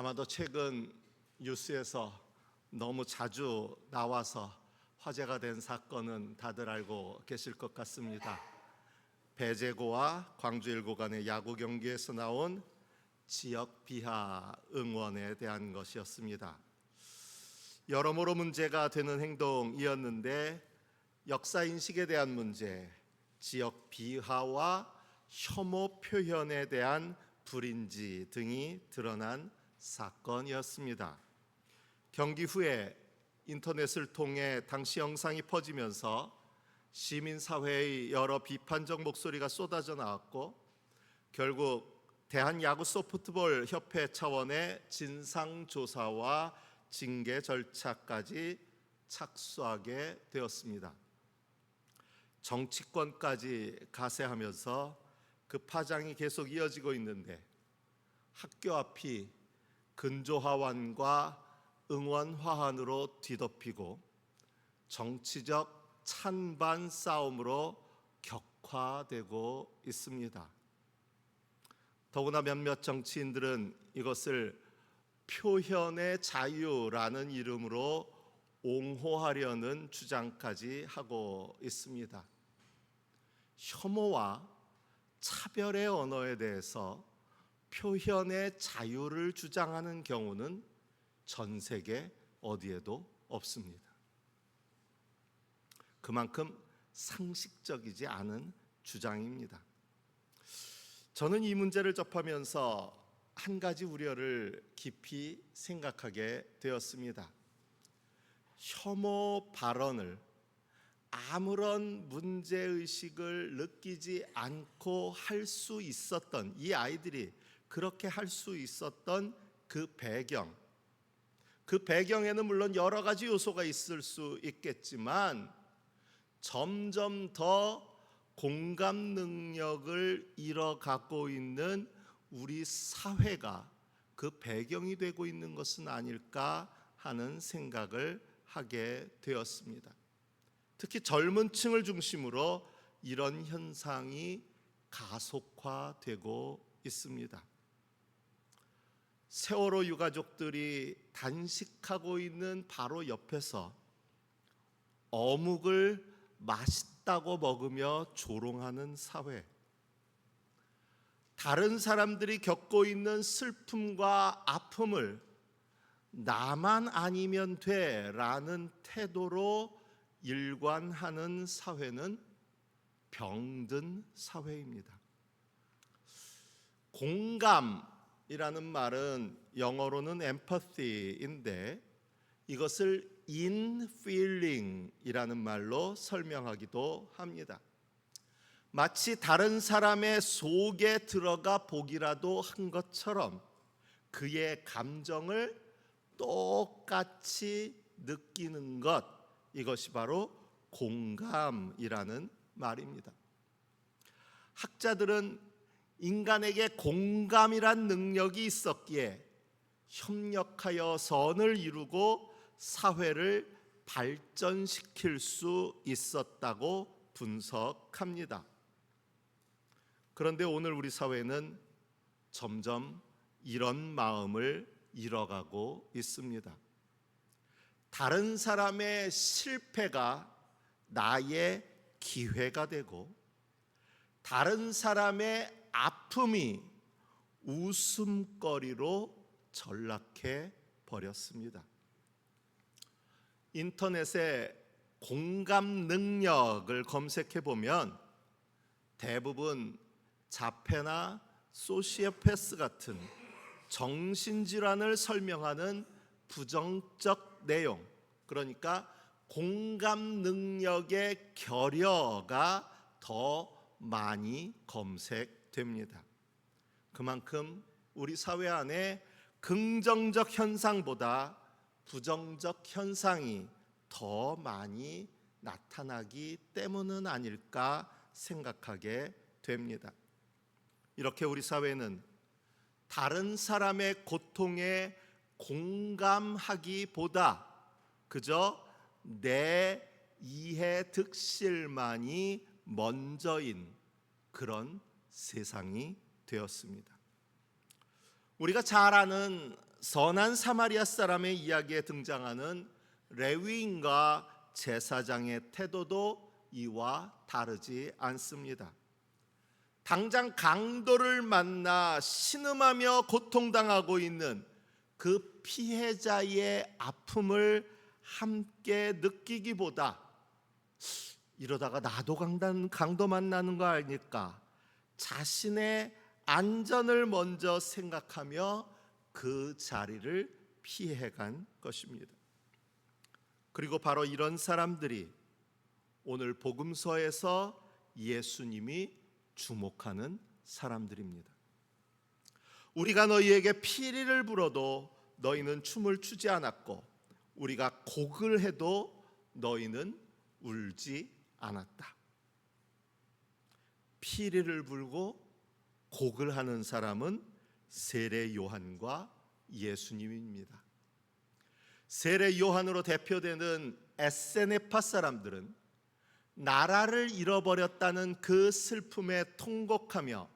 아마도 최근 뉴스에서 너무 자주 나와서 화제가 된 사건은 다들 알고 계실 것 같습니다. 배제고와 광주일고 간의 야구 경기에서 나온 지역 비하 응원에 대한 것이었습니다. 여러모로 문제가 되는 행동이었는데 역사인식에 대한 문제, 지역 비하와 혐오 표현에 대한 불인지 등이 드러난 사건이었습니다. 경기 후에 인터넷을 통해 당시 영상이 퍼지면서 시민사회의 여러 비판적 목소리가 쏟아져 나왔고 결국 대한야구소프트볼 협회 차원의 진상조사와 징계 절차까지 착수하게 되었습니다. 정치권까지 가세하면서 그 파장이 계속 이어지고 있는데 학교 앞이 근조화환과 응원화환으로 뒤덮이고 정치적 찬반 싸움으로 격화되고 있습니다. 더구나 몇몇 정치인들은 이것을 표현의 자유라는 이름으로 옹호하려는 주장까지 하고 있습니다. 혐오와 차별의 언어에 대해서 표현의 자유를 주장하는 경우는 전 세계 어디에도 없습니다. 그만큼 상식적이지 않은 주장입니다. 저는 이 문제를 접하면서 한 가지 우려를 깊이 생각하게 되었습니다. 혐오 발언을 아무런 문제의식을 느끼지 않고 할 수 있었던 이 아이들이 그렇게 할 수 있었던 그 배경에는 물론 여러 가지 요소가 있을 수 있겠지만 점점 더 공감 능력을 잃어가고 있는 우리 사회가 그 배경이 되고 있는 것은 아닐까 하는 생각을 하게 되었습니다. 특히 젊은 층을 중심으로 이런 현상이 가속화되고 있습니다. 세월호 유가족들이 단식하고 있는 바로 옆에서 어묵을 맛있다고 먹으며 조롱하는 사회, 다른 사람들이 겪고 있는 슬픔과 아픔을 나만 아니면 돼라는 태도로 일관하는 사회는 병든 사회입니다. 공감이라는 말은 영어로는 empathy인데 이것을 infeeling이라는 말로 설명하기도 합니다. 마치 다른 사람의 속에 들어가 보기라도 한 것처럼 그의 감정을 똑같이 느끼는 것, 이것이 바로 공감이라는 말입니다. 학자들은 인간에게 공감이란 능력이 있었기에 협력하여 선을 이루고 사회를 발전시킬 수 있었다고 분석합니다. 그런데 오늘 우리 사회는 점점 이런 마음을 잃어가고 있습니다. 다른 사람의 실패가 나의 기회가 되고 다른 사람의 아픔이 웃음거리로 전락해 버렸습니다. 인터넷에 공감 능력을 검색해 보면 대부분 자폐나 소시오패스 같은 정신질환을 설명하는 부정적 내용, 그러니까 공감 능력의 결여가 더 많이 검색됩니다. 그만큼 우리 사회 안에 긍정적 현상보다 부정적 현상이 더 많이 나타나기 때문은 아닐까 생각하게 됩니다. 이렇게 우리 사회는 다른 사람의 고통에 공감하기보다 그저 내 이해 득실만이 먼저인 그런 세상이 되었습니다. 우리가 잘 아는 선한 사마리아 사람의 이야기에 등장하는 레위인과 제사장의 태도도 이와 다르지 않습니다. 당장 강도를 만나 신음하며 고통당하고 있는 그 피해자의 아픔을 함께 느끼기보다 이러다가 나도 강도 만나는 거 아닐까, 자신의 안전을 먼저 생각하며 그 자리를 피해간 것입니다. 그리고 바로 이런 사람들이 오늘 복음서에서 예수님이 주목하는 사람들입니다. 우리가 너희에게 피리를 불어도 너희는 춤을 추지 않았고 우리가 곡을 해도 너희는 울지 않았다. 피리를 불고 곡을 하는 사람은 세례 요한과 예수님입니다. 세례 요한으로 대표되는 에세네파 사람들은 나라를 잃어버렸다는 그 슬픔에 통곡하며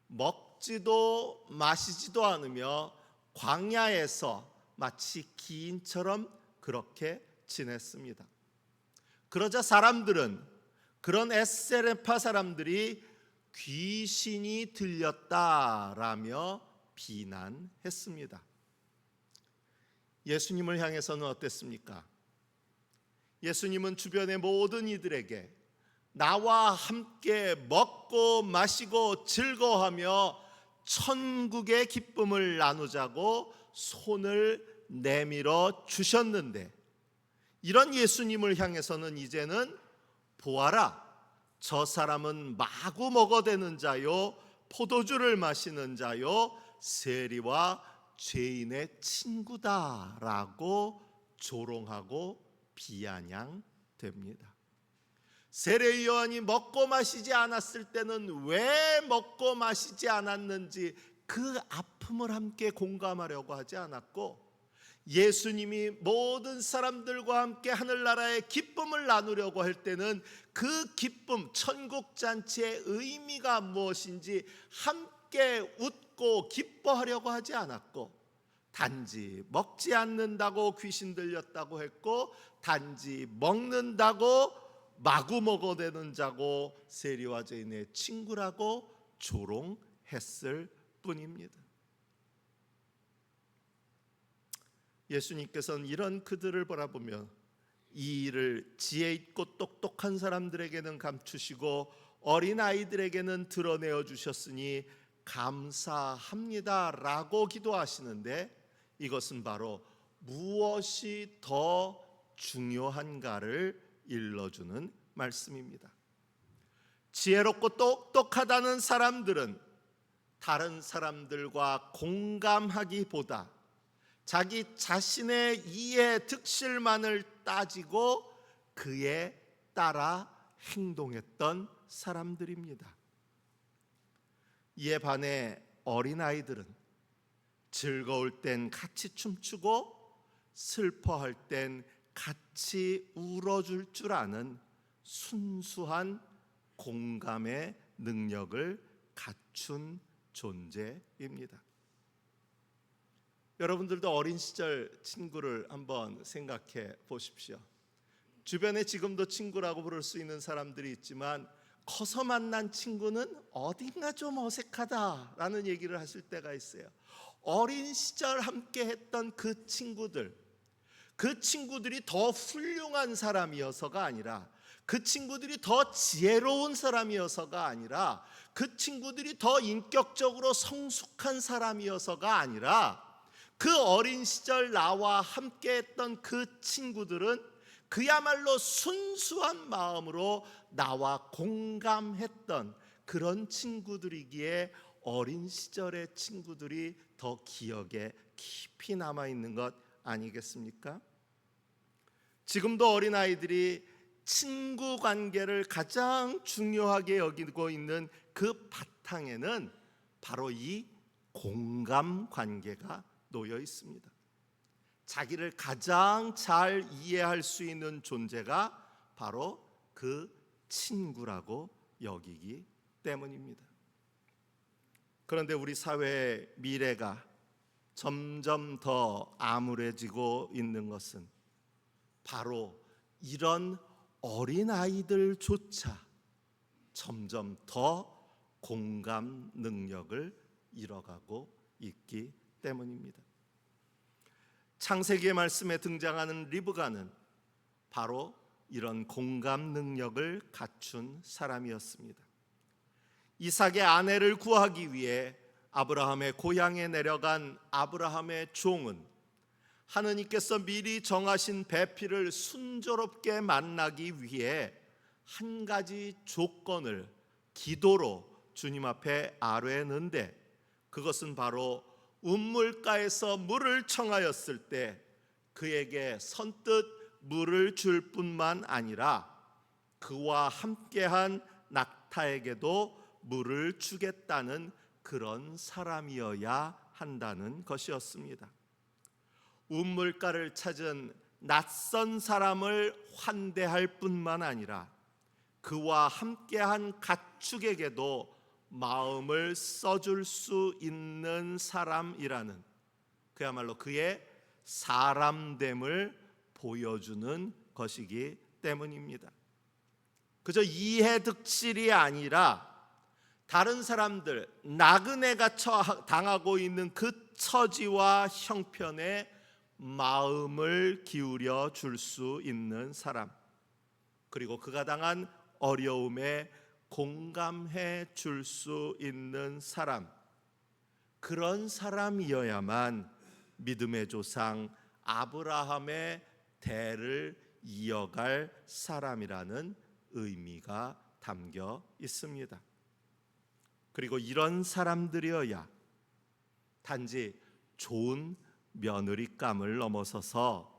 먹지도 마시지도 않으며 광야에서 마치 기인처럼 그렇게 지냈습니다. 그러자 사람들은, 그런 에세네파 사람들이 귀신이 들렸다라며 비난했습니다. 예수님을 향해서는 어땠습니까? 예수님은 주변의 모든 이들에게 나와 함께 먹고 마시고 즐거워하며 천국의 기쁨을 나누자고 손을 내밀어 주셨는데, 이런 예수님을 향해서는 이제는 보아라, 저 사람은 마구 먹어대는 자요, 포도주를 마시는 자요, 세리와 죄인의 친구다라고 조롱하고 비아냥됩니다. 세례 요한이 먹고 마시지 않았을 때는 왜 먹고 마시지 않았는지 그 아픔을 함께 공감하려고 하지 않았고, 예수님이 모든 사람들과 함께 하늘나라의 기쁨을 나누려고 할 때는 그 기쁨, 천국잔치의 의미가 무엇인지 함께 웃고 기뻐하려고 하지 않았고, 단지 먹지 않는다고 귀신 들렸다고 했고, 단지 먹는다고 마구 먹어대는 자고 세리와 죄인의 친구라고 조롱했을 뿐입니다. 예수님께서는 이런 그들을 바라보며 이 일을 지혜 있고 똑똑한 사람들에게는 감추시고 어린아이들에게는 드러내어 주셨으니 감사합니다라고 기도하시는데, 이것은 바로 무엇이 더 중요한가를 일러주는 말씀입니다. 지혜롭고 똑똑하다는 사람들은 다른 사람들과 공감하기보다 자기 자신의 이해 득실만을 따지고 그에 따라 행동했던 사람들입니다. 이에 반해 어린아이들은 즐거울 땐 같이 춤추고 슬퍼할 땐 같이 울어줄 줄 아는 순수한 공감의 능력을 갖춘 존재입니다. 여러분들도 어린 시절 친구를 한번 생각해 보십시오. 주변에 지금도 친구라고 부를 수 있는 사람들이 있지만 커서 만난 친구는 어딘가 좀 어색하다라는 얘기를 하실 때가 있어요. 어린 시절 함께 했던 그 친구들이 더 훌륭한 사람이어서가 아니라, 그 친구들이 더 지혜로운 사람이어서가 아니라, 그 친구들이 더 인격적으로 성숙한 사람이어서가 아니라, 그 어린 시절 나와 함께 했던 그 친구들은 그야말로 순수한 마음으로 나와 공감했던 그런 친구들이기에 어린 시절의 친구들이 더 기억에 깊이 남아있는 것 아니겠습니까? 지금도 어린아이들이 친구 관계를 가장 중요하게 여기고 있는 그 바탕에는 바로 이 공감 관계가 놓여 있습니다. 자기를 가장 잘 이해할 수 있는 존재가 바로 그 친구라고 여기기 때문입니다. 그런데 우리 사회의 미래가 점점 더 암울해지고 있는 것은 바로 이런 어린아이들조차 점점 더 공감 능력을 잃어가고 있기 때문입니다. 창세기의 말씀에 등장하는 리브가는 바로 이런 공감 능력을 갖춘 사람이었습니다. 이삭의 아내를 구하기 위해 아브라함의 고향에 내려간 아브라함의 종은 하느님께서 미리 정하신 배필을 순조롭게 만나기 위해 한 가지 조건을 기도로 주님 앞에 아뢰는데, 그것은 바로 운물가에서 물을 청하였을 때 그에게 선뜻 물을 줄 뿐만 아니라 그와 함께한 낙타에게도 물을 주겠다는 그런 사람이어야 한다는 것이었습니다. 운물가를 찾은 낯선 사람을 환대할 뿐만 아니라 그와 함께한 가축에게도 마음을 써줄 수 있는 사람이라는, 그야말로 그의 사람됨을 보여주는 것이기 때문입니다. 그저 이해득실이 아니라 다른 사람들, 나그네가 당하고 있는 그 처지와 형편에 마음을 기울여 줄 수 있는 사람, 그리고 그가 당한 어려움에 공감해 줄 수 있는 사람, 그런 사람이어야만 믿음의 조상 아브라함의 대를 이어갈 사람이라는 의미가 담겨 있습니다. 그리고 이런 사람들이어야 단지 좋은 며느리감을 넘어서서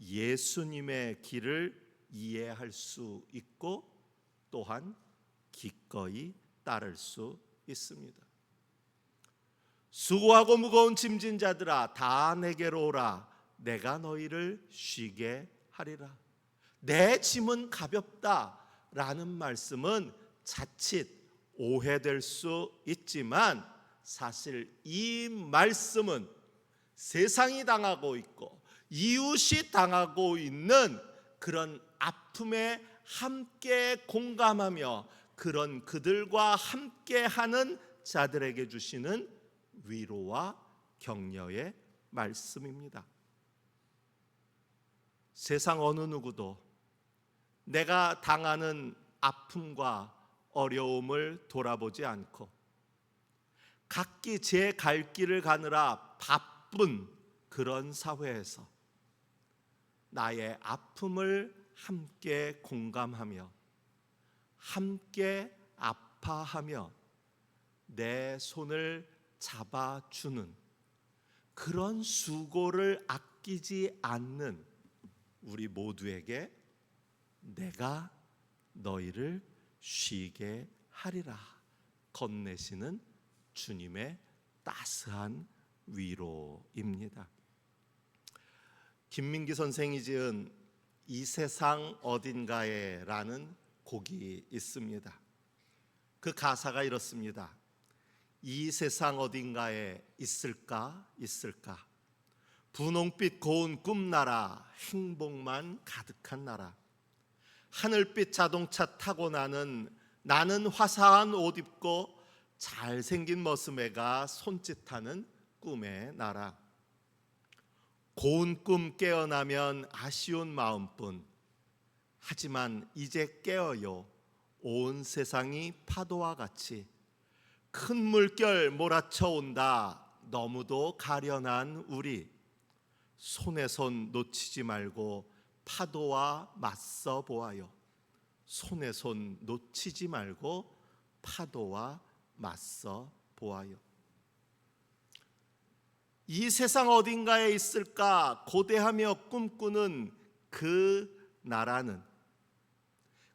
예수님의 길을 이해할 수 있고 또한 기꺼이 따를 수 있습니다. 수고하고 무거운 짐진 자들아 다 내게로 오라. 내가 너희를 쉬게 하리라. 내 짐은 가볍다라는 말씀은 자칫 오해될 수 있지만, 사실 이 말씀은 세상이 당하고 있고 이웃이 당하고 있는 그런 아픔에 함께 공감하며 그런 그들과 함께하는 자들에게 주시는 위로와 격려의 말씀입니다. 세상 어느 누구도 내가 당하는 아픔과 어려움을 돌아보지 않고 각기 제 갈 길을 가느라 바쁜 그런 사회에서 나의 아픔을 함께 공감하며 함께 아파하며 내 손을 잡아주는 그런 수고를 아끼지 않는 우리 모두에게 내가 너희를 쉬게 하리라 건네시는 주님의 따스한 위로입니다. 김민기 선생이 지은 이 세상 어딘가에 라는 곡이 있습니다. 그 가사가 이렇습니다. 이 세상 어딘가에 있을까 있을까, 분홍빛 고운 꿈나라, 행복만 가득한 나라, 하늘빛 자동차 타고 나는 화사한 옷 입고 잘생긴 머스매가 손짓하는 꿈의 나라. 고운 꿈 깨어나면 아쉬운 마음뿐, 하지만 이제 깨어요. 온 세상이 파도와 같이 큰 물결 몰아쳐 온다. 너무도 가련한 우리, 손에 손 놓치지 말고 파도와 맞서 보아요. 손에 손 놓치지 말고 파도와 맞서 보아요. 이 세상 어딘가에 있을까 고대하며 꿈꾸는 그 나라는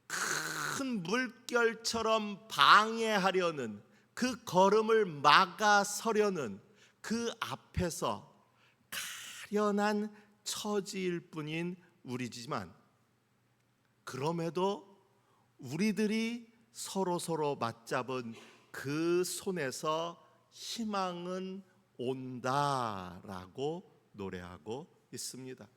큰 물결처럼 방해하려는, 그 걸음을 막아서려는 그 앞에서 가련한 처지일 뿐인 우리지만, 그럼에도 우리들이 서로 맞잡은 그 손에서 희망은 온다라고 노래하고 있습니다.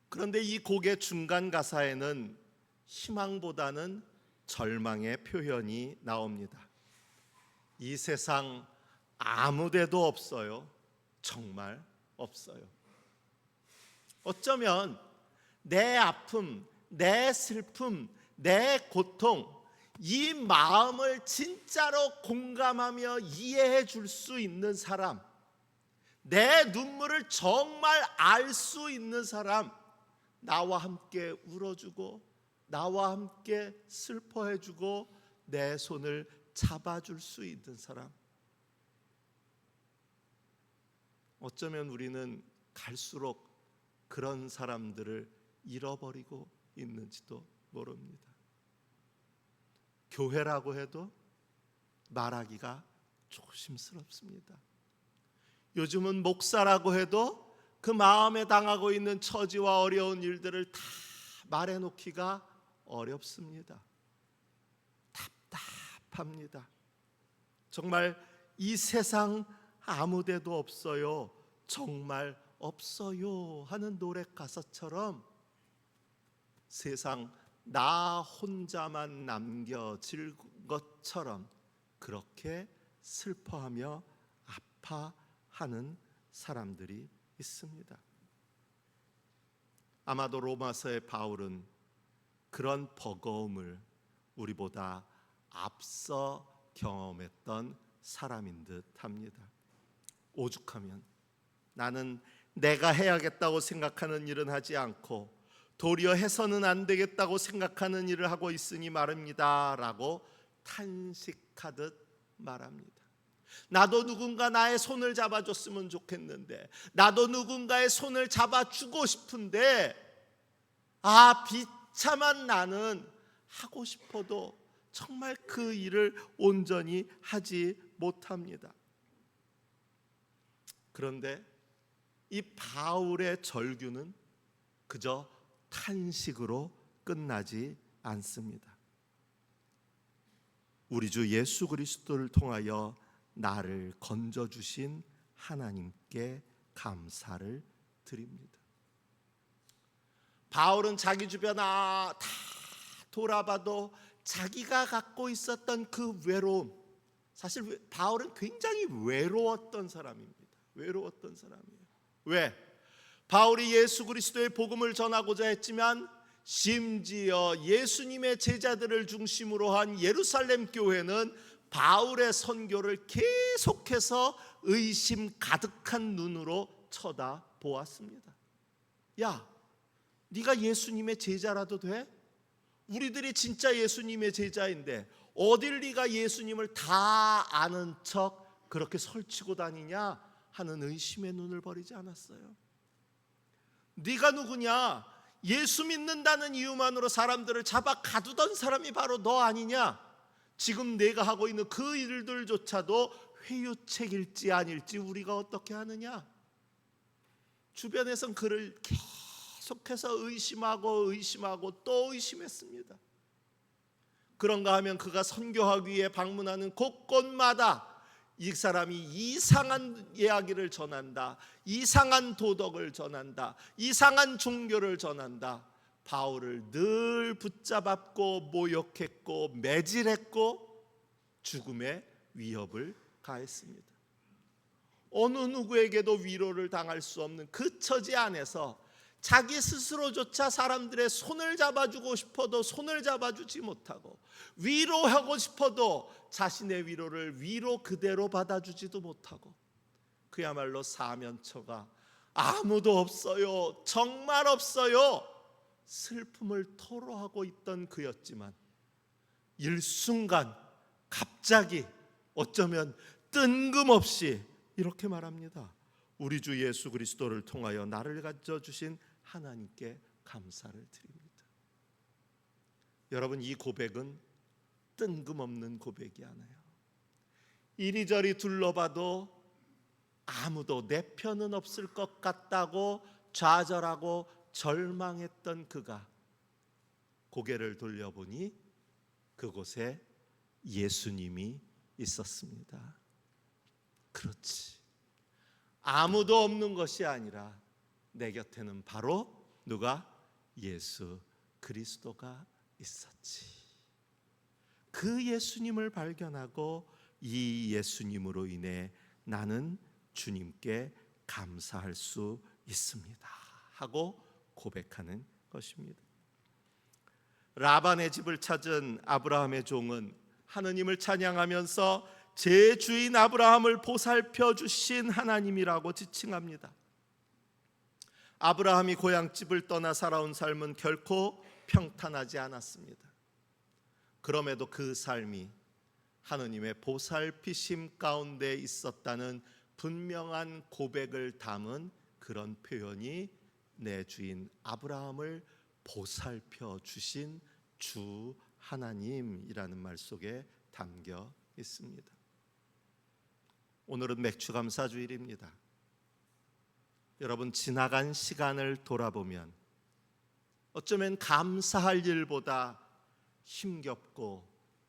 그런데 이 곡의 중간 가사에는 희망보다는 절망의 표현이 나옵니다. 이 세상 아무 데도 없어요. 정말 없어요. 어쩌면 내 아픔, 내 슬픔, 내 고통, 이 마음을 진짜로 공감하며 이해해 줄 수 있는 사람, 내 눈물을 정말 알 수 있는 사람, 나와 함께 울어주고 나와 함께 슬퍼해주고 내 손을 잡아줄 수 있는 사람. 어쩌면 우리는 갈수록 그런 사람들을 잃어버리고 있는지도 모릅니다. 교회라고 해도 말하기가 조심스럽습니다. 요즘은 목사라고 해도 그 마음에 당하고 있는 처지와 어려운 일들을 다 말해놓기가 어렵습니다. 답답합니다. 정말 이 세상 아무 데도 없어요. 정말 없어요 하는 노래 가사처럼 세상 나 혼자만 남겨질 것처럼 그렇게 슬퍼하며 아파하는 사람들이 있습니다. 아마도 로마서의 바울은 그런 버거움을 우리보다 앞서 경험했던 사람인 듯 합니다. 오죽하면 나는 내가 해야겠다고 생각하는 일은 하지 않고 도리어 해서는 안 되겠다고 생각하는 일을 하고 있으니 말입니다 라고 탄식하듯 말합니다. 나도 누군가 나의 손을 잡아줬으면 좋겠는데, 나도 누군가의 손을 잡아주고 싶은데, 비참한 나는 하고 싶어도 정말 그 일을 온전히 하지 못합니다. 그런데 이 바울의 절규는 그저 탄식으로 끝나지 않습니다. 우리 주 예수 그리스도를 통하여 나를 건져주신 하나님께 감사를 드립니다. 바울은 자기 주변 다 돌아봐도 자기가 갖고 있었던 그 외로움, 사실 바울은 굉장히 외로웠던 사람입니다. 외로웠던 사람이에요. 왜? 바울이 예수 그리스도의 복음을 전하고자 했지만 심지어 예수님의 제자들을 중심으로 한 예루살렘 교회는 바울의 선교를 계속해서 의심 가득한 눈으로 쳐다보았습니다. 야, 네가 예수님의 제자라도 돼? 우리들이 진짜 예수님의 제자인데 어딜 네가 예수님을 다 아는 척 그렇게 설치고 다니냐 하는 의심의 눈을 버리지 않았어요. 네가 누구냐? 예수 믿는다는 이유만으로 사람들을 잡아 가두던 사람이 바로 너 아니냐? 지금 내가 하고 있는 그 일들조차도 회유책일지 아닐지 우리가 어떻게 하느냐? 주변에선 그를 계속해서 의심하고 또 의심했습니다. 그런가 하면 그가 선교하기 위해 방문하는 곳곳마다 이 사람이 이상한 이야기를 전한다, 이상한 도덕을 전한다, 이상한 종교를 전한다. 바울을 늘 붙잡았고 모욕했고 매질했고 죽음의 위협을 가했습니다. 어느 누구에게도 위로를 당할 수 없는 그 처지 안에서 자기 스스로조차 사람들의 손을 잡아주고 싶어도 손을 잡아주지 못하고 위로하고 싶어도 자신의 위로를 위로 그대로 받아주지도 못하고 그야말로 사면초가 아무도 없어요, 정말 없어요, 슬픔을 토로하고 있던 그였지만 일순간 갑자기 어쩌면 뜬금없이 이렇게 말합니다. 우리 주 예수 그리스도를 통하여 나를 가져주신 하나님께 감사를 드립니다. 여러분, 이 고백은 뜬금없는 고백이 아니에요. 이리저리 둘러봐도 아무도 내 편은 없을 것 같다고 좌절하고 절망했던 그가 고개를 돌려보니 그곳에 예수님이 있었습니다. 그렇지. 아무도 없는 것이 아니라 내 곁에는 바로 누가? 예수 그리스도가 있었지. 그 예수님을 발견하고 이 예수님으로 인해 나는 주님께 감사할 수 있습니다 하고 고백하는 것입니다. 라반의 집을 찾은 아브라함의 종은 하느님을 찬양하면서 제 주인 아브라함을 보살펴 주신 하나님이라고 지칭합니다. 아브라함이 고향집을 떠나 살아온 삶은 결코 평탄하지 않았습니다. 그럼에도 그 삶이 하느님의 보살피심 가운데 있었다는 분명한 고백을 담은 그런 표현이 내 주인 아브라함을 보살펴 주신 주 하나님이라는 말 속에 담겨 있습니다. 오늘은 맥주감사주일입니다. 여러분, 지나간 시간을 돌아보면 어쩌면 감사할 일보다 힘겹고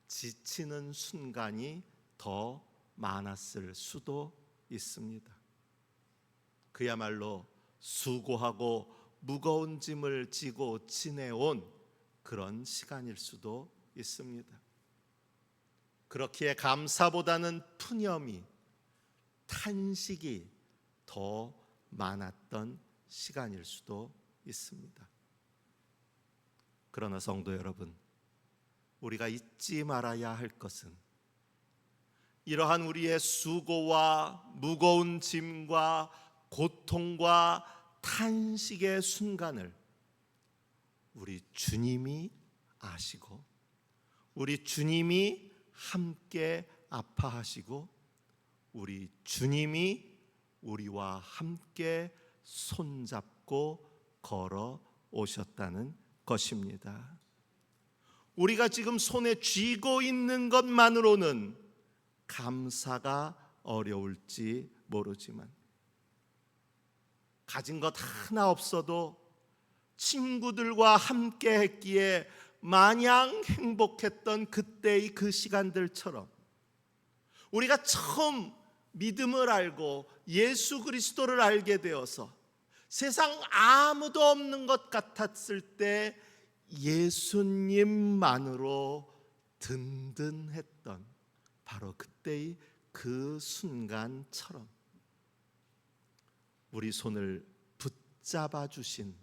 지치는 순간이 더 많았을 수도 있습니다. 그야말로 수고하고 무거운 짐을 지고 지내온 그런 시간일 수도 있습니다. 그렇기에 감사보다는 푸념이, 탄식이 더 많았던 시간일 수도 있습니다. 그러나 성도 여러분, 우리가 잊지 말아야 할 것은 이러한 우리의 수고와 무거운 짐과 고통과 탄식의 순간을 우리 주님이 아시고 우리 주님이 함께 아파하시고 우리 주님이 우리와 함께 손잡고 걸어 오셨다는 것입니다. 우리가 지금 손에 쥐고 있는 것만으로는 감사가 어려울지 모르지만 가진 것 하나 없어도 친구들과 함께 했기에 마냥 행복했던 그때의 그 시간들처럼 우리가 처음 믿음을 알고 예수 그리스도를 알게 되어서 세상 아무도 없는 것 같았을 때 예수님만으로 든든했던 바로 그때의 그 순간처럼 우리 손을 붙잡아 주신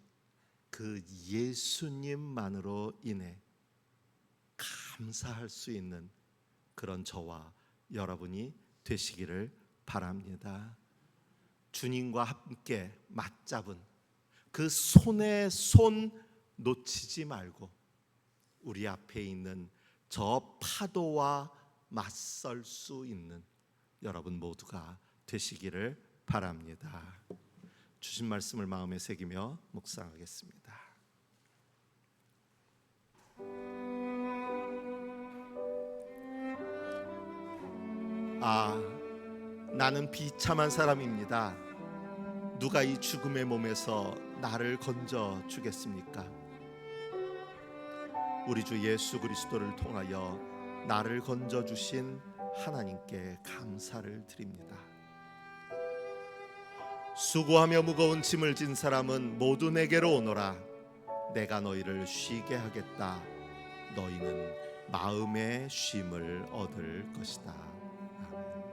그 예수님만으로 인해 감사할 수 있는 그런 저와 여러분이 되시기를 바랍니다. 주님과 함께 맞잡은 그 손에 손 놓치지 말고 우리 앞에 있는 저 파도와 맞설 수 있는 여러분 모두가 되시기를 바랍니다. 주신 말씀을 마음에 새기며 묵상하겠습니다. 나는 비참한 사람입니다. 누가 이 죽음의 몸에서 나를 건져 주겠습니까? 우리 주 예수 그리스도를 통하여 나를 건져 주신 하나님께 감사를 드립니다. 수고하며 무거운 짐을 진 사람은 모두 내게로 오너라. 내가 너희를 쉬게 하겠다. 너희는 마음의 쉼을 얻을 것이다. 아멘.